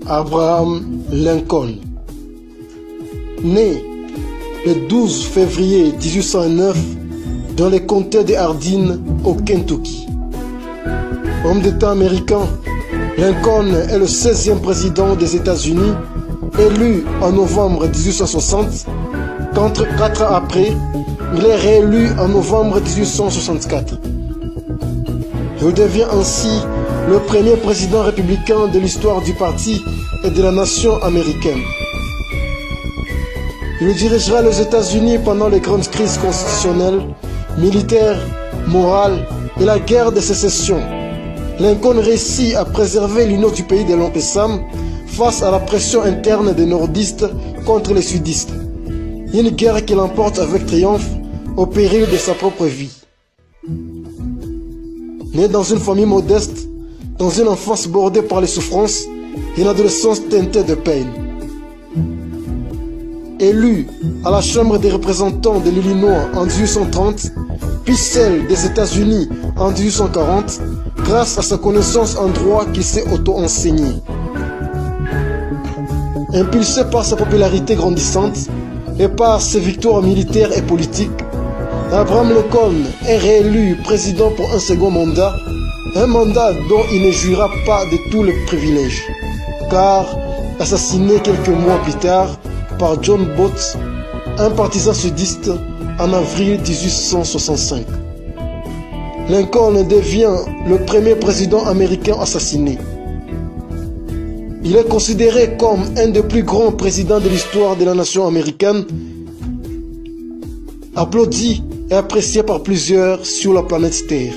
Abraham Lincoln. Né le 12 février 1809 dans les comtés de Hardin au Kentucky. Homme d'État américain, Lincoln est le 16e président des États-Unis, élu en novembre 1860, quand 4 ans après, il est réélu en novembre 1864. Il devient ainsi le premier président républicain de l'histoire du parti et de la nation américaine. Il dirigera les États-Unis pendant les grandes crises constitutionnelles, militaires, morales et la guerre de sécession. Lincoln réussit à préserver l'union du pays de l'Oncle Sam face à la pression interne des nordistes contre les sudistes. Une guerre qu'il emporte avec triomphe au péril de sa propre vie. Né dans une famille modeste, dans une enfance bordée par les souffrances et une adolescence teintée de peine. Élu à la Chambre des représentants de l'Illinois en 1830, puis celle des États-Unis en 1840, grâce à sa connaissance en droit qu'il s'est auto-enseigné. Impulsé par sa popularité grandissante et par ses victoires militaires et politiques, Abraham Lincoln est réélu président pour un second mandat, un mandat dont il ne jouira pas de tous les privilèges, car assassiné quelques mois plus tard par John Botts, un partisan sudiste, en avril 1865. Lincoln devient le premier président américain assassiné. Il est considéré comme un des plus grands présidents de l'histoire de la nation américaine, applaudi et apprécié par plusieurs sur la planète Terre.